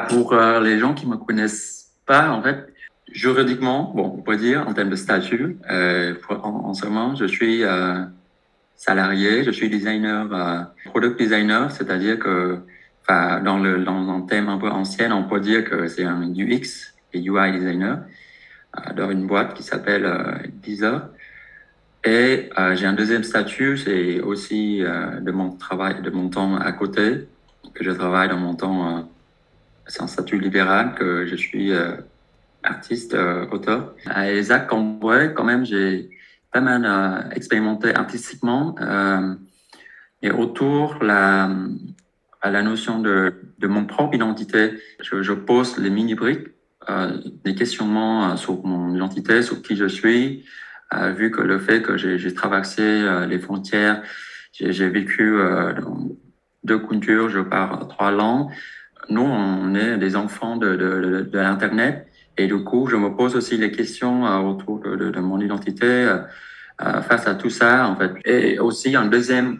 Pour les gens qui me connaissent pas, en fait, juridiquement, bon, on peut dire en termes de statut, en ce moment, je suis salarié, je suis designer, product designer, c'est-à-dire que, enfin, dans un thème un peu ancien, on peut dire que c'est un UX et UI designer dans une boîte qui s'appelle Deezer. Et j'ai un deuxième statut, c'est aussi de mon travail, de mon temps à côté, que je travaille dans mon temps. C'est un statut libéral que je suis artiste, auteur. À Isaac Cambrai, quand même, j'ai pas mal expérimenté artistiquement et autour à la notion de mon propre identité. Je pose les mini-briques, des questionnements sur mon identité, sur qui je suis, vu que le fait que j'ai traversé les frontières, j'ai vécu dans deux cultures, je parle trois langues. Nous, on est des enfants de l'Internet et du coup, je me pose aussi les questions autour de mon identité face à tout ça, en fait. Et aussi, en deuxième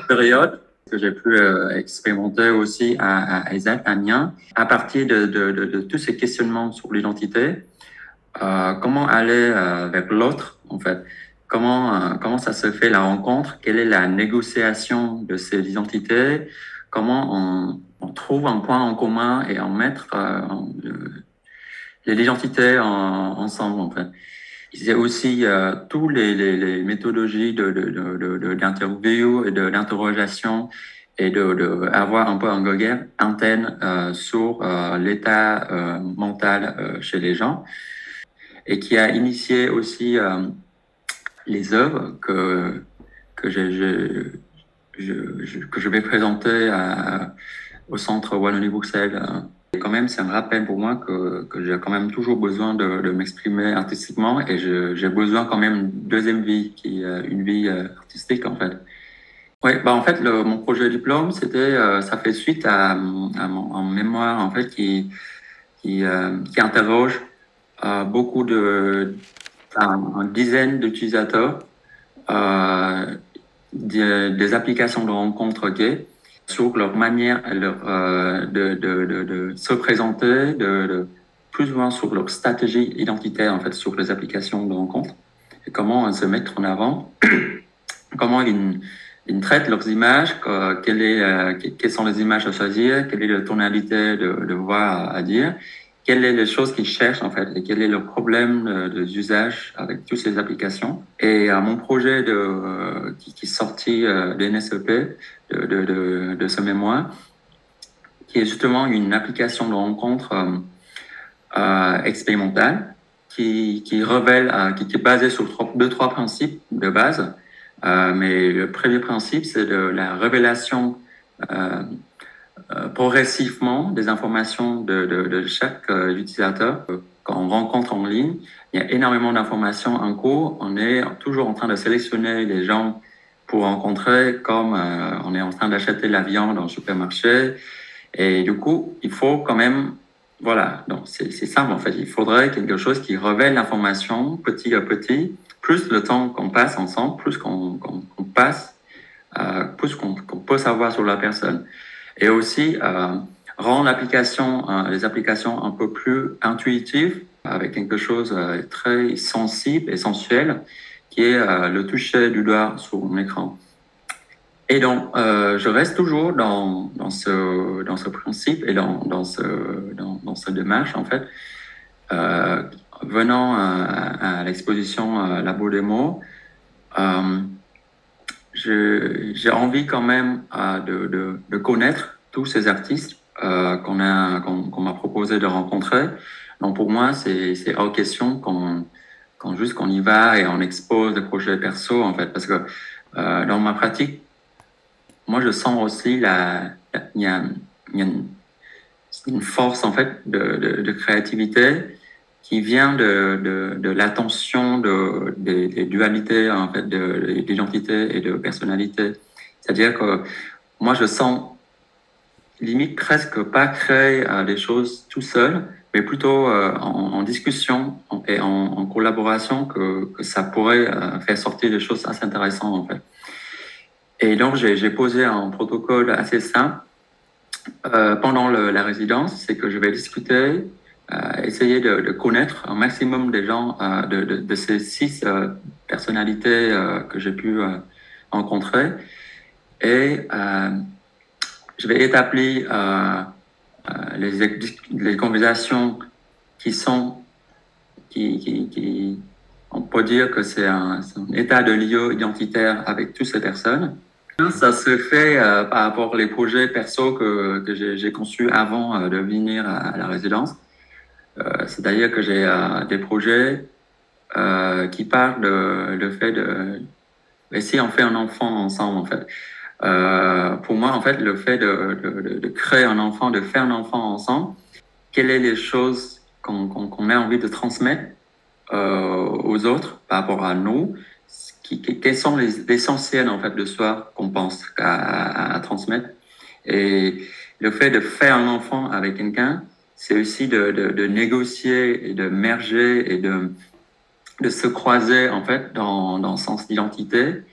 période que j'ai pu expérimenter aussi à Isaac, à Amiens, à partir de tous ces questionnements sur l'identité, comment aller vers l'autre, en fait. Comment ça se fait la rencontre? Quelle est la négociation de ces identités? Comment on trouve un point en commun et en mettre les identités ensemble, en fait. Il y a aussi tous les méthodologies d'interview et d'interrogation et avoir un peu un regard interne sur l'état mental chez les gens et qui a initié aussi les œuvres que que je vais présenter au Centre Wallonie-Bruxelles. Et quand même, c'est un rappel pour moi que j'ai quand même toujours besoin de m'exprimer artistiquement et j'ai besoin quand même d'une deuxième vie, qui est une vie artistique en fait. Ouais, bah en fait, mon projet de diplôme, ça fait suite à mon mémoire en fait qui interroge beaucoup une dizaine d'utilisateurs des applications de rencontres gays sur leur manière de se présenter, plus ou moins sur leur stratégie identitaire en fait sur les applications de rencontres et comment se mettre en avant, comment ils traitent leurs images, quelles sont les images à choisir, quelle est la tonalité de voix à dire, quelles sont les choses qu'ils cherchent en fait et quel est le problème d'usage avec toutes ces applications. Et mon projet qui est sorti d'NSEP, de ce mémoire, qui est justement une application de rencontre expérimentale qui révèle, qui est basée sur trois principes de base. Mais le premier principe, c'est de la révélation progressivement des informations de chaque utilisateur. Quand on rencontre en ligne, il y a énormément d'informations en cours. On est toujours en train de sélectionner les gens pour rencontrer, comme on est en train d'acheter la viande dans le supermarché. Et du coup, il faut quand même, voilà, donc c'est simple en fait. Il faudrait quelque chose qui révèle l'information petit à petit. Plus le temps qu'on passe ensemble, plus qu'on passe, plus qu'on peut savoir sur la personne. Et aussi rendre les applications un peu plus intuitives avec quelque chose de très sensible et sensuel qui est le toucher du doigt sur mon écran. Et donc, je reste toujours dans ce principe et dans cette démarche, en fait. Venant à l'exposition Labo des mots, j'ai envie quand même de connaître tous ces artistes qu'on m'a proposé de rencontrer. Donc pour moi, c'est hors question qu'on y va et on expose des projets perso en fait, parce que dans ma pratique, moi je sens aussi il y a une force en fait de créativité qui vient de l'attention des dualités en fait d'identité et de personnalité. C'est-à-dire que moi je sens limite presque pas créer des choses tout seul, mais plutôt en discussion et en collaboration que ça pourrait faire sortir des choses assez intéressantes en fait. Et donc j'ai posé un protocole assez simple pendant la résidence, c'est que je vais discuter, essayer de connaître un maximum des gens, de ces 6 personnalités que j'ai pu rencontrer. Et je vais établir les conversations qui sont, on peut dire que c'est c'est un état de lieu identitaire avec toutes ces personnes. Ça se fait par rapport aux projets perso que j'ai conçus avant de venir à la résidence. C'est-à-dire que j'ai des projets qui parlent de fait de... Et si on fait un enfant ensemble, en fait. Pour moi, en fait, le fait de créer un enfant, de faire un enfant ensemble, quelles sont les choses qu'on a envie de transmettre aux autres par rapport à nous, quels sont les essentiels en fait de soi qu'on pense à transmettre. Et le fait de faire un enfant avec quelqu'un, c'est aussi de négocier et de merger et de se croiser en fait dans sens d'identité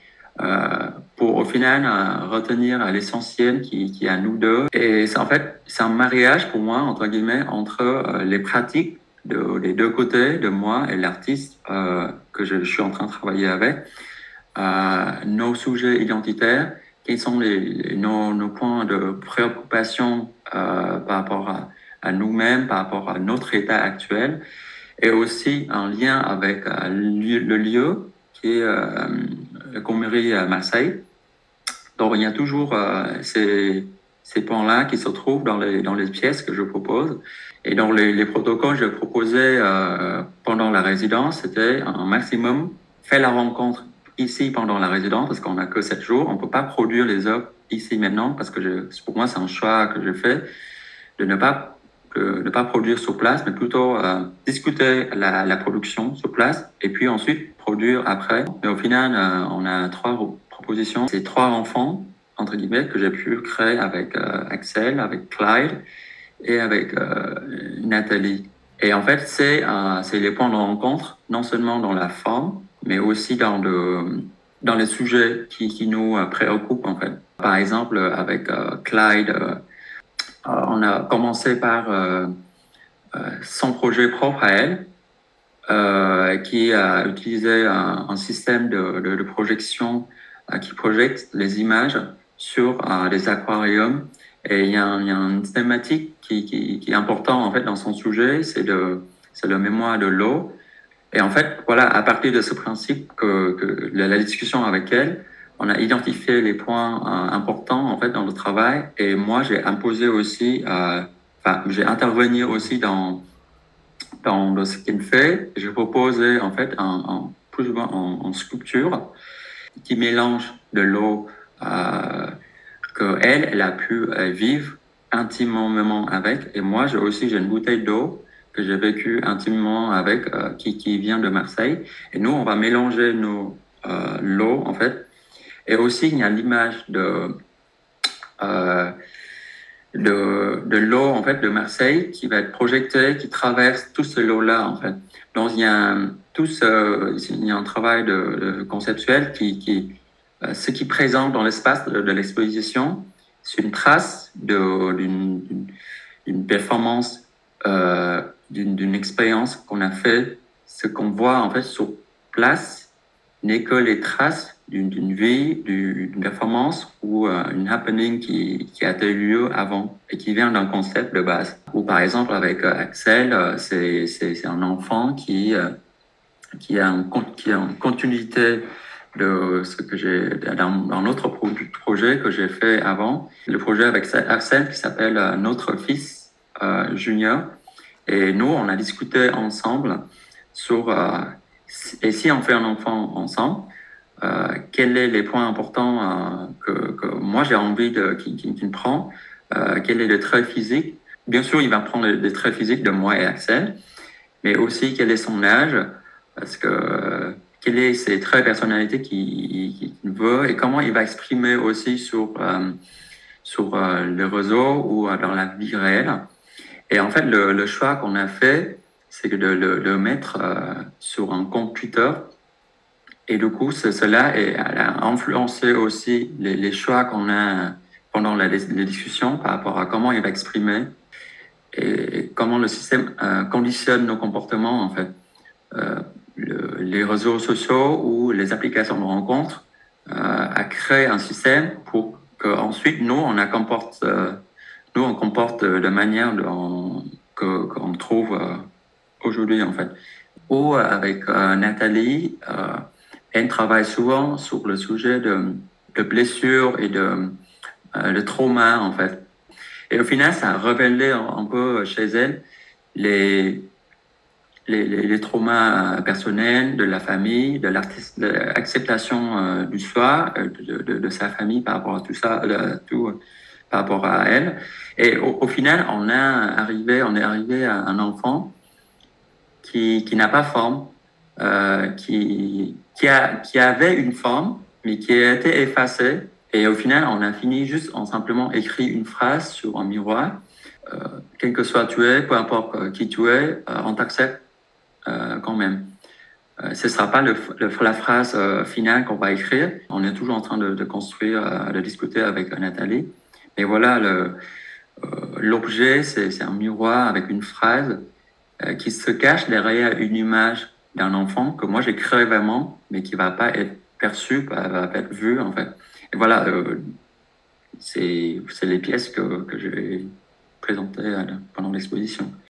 pour au final retenir l'essentiel qui est à nous deux. Et c'est en fait c'est un mariage pour moi entre guillemets entre les pratiques des deux côtés de moi et l'artiste que je suis en train de travailler avec, nos sujets identitaires, quels sont nos points de préoccupation par rapport à nous-mêmes, par rapport à notre état actuel, et aussi un lien avec le lieu qui est la Comerie à Marseille. Donc il y a toujours ces points-là qui se trouvent dans les pièces que je propose. Et dans les protocoles que je proposais pendant la résidence, c'était un maximum faire la rencontre ici pendant la résidence, parce qu'on n'a que 7 jours. On ne peut pas produire les œuvres ici maintenant, parce que pour moi, c'est un choix que je fais de ne pas produire sur place, mais plutôt discuter la production sur place et puis ensuite produire après. Mais au final, on a 3 propositions. C'est 3 enfants, entre guillemets, que j'ai pu créer avec Axel, avec Clyde et avec Nathalie. Et en fait, c'est les points de rencontre, non seulement dans la forme, mais aussi dans les sujets qui nous préoccupent, en fait. Par exemple, avec Clyde, on a commencé par son projet propre à elle, qui a utilisé un système de projection qui projette les images sur des aquariums. Et il y a une thématique qui est importante en fait dans son sujet, c'est le mémoire de l'eau. Et en fait, voilà, à partir de ce principe que la discussion avec elle, on a identifié les points importants en fait dans le travail. Et moi, j'ai imposé aussi, j'ai intervenu aussi dans ce qu'elle fait. Je proposais en fait plus ou moins en sculpture qui mélange de l'eau que elle a pu vivre intimement avec. Et moi, j'ai une bouteille d'eau que j'ai vécu intimement avec, qui vient de Marseille. Et nous, on va mélanger l'eau, en fait. Et aussi, il y a l'image de l'eau, en fait, de Marseille qui va être projetée, qui traverse tout ce lot-là, en fait. Donc, il y a un travail de conceptuel ce qui présente dans l'espace de l'exposition, c'est une trace d'une performance, d'une expérience qu'on a fait. Ce qu'on voit en fait sur place n'est que les traces d'une vie, d'une performance ou une happening qui a eu lieu avant et qui vient d'un concept de base. Ou par exemple avec Axel, c'est un enfant qui a une continuité de ce que j'ai dans notre projet que j'ai fait avant, le projet avec Arsène qui s'appelle Notre fils Junior. Et nous, on a discuté ensemble sur et si on fait un enfant ensemble, quels sont les points importants que moi j'ai envie qu'il prend, quel est le trait physique. Bien sûr, il va prendre les traits physiques de moi et Axel, mais aussi quel est son âge, parce que quels sont ses traits de personnalité qu'il veut et comment il va exprimer aussi sur le réseau ou dans la vie réelle. Et en fait, le choix qu'on a fait, c'est de le mettre sur un compte Twitter. Et du coup, cela a influencé aussi les choix qu'on a pendant les discussions par rapport à comment il va exprimer et comment le système conditionne nos comportements, en fait. Euh, les réseaux sociaux ou les applications de rencontres a créé un système pour qu'ensuite nous on comporte de manière qu'on trouve aujourd'hui, en fait. Ou avec Nathalie, elle travaille souvent sur le sujet de blessures et de trauma, en fait. Et au final, ça a révélé un peu chez elle les, les traumas personnels de la famille, de l'acceptation du soi, de sa famille par rapport à tout ça, tout par rapport à elle. Et au final, on est arrivé à un enfant qui n'a pas forme, qui avait une forme, mais qui a été effacée. Et au final, on a fini juste en simplement écrit une phrase sur un miroir. Euh, Quel que soit tu es, peu importe qui tu es, on t'accepte quand même. Ce ne sera pas la phrase finale qu'on va écrire. On est toujours en train de construire, de discuter avec Nathalie. Mais voilà, l'objet, c'est un miroir avec une phrase qui se cache derrière une image d'un enfant que moi j'ai créé vraiment, mais qui va pas être perçu, va pas être vu en fait. Et voilà, c'est les pièces que j'ai présentées pendant l'exposition.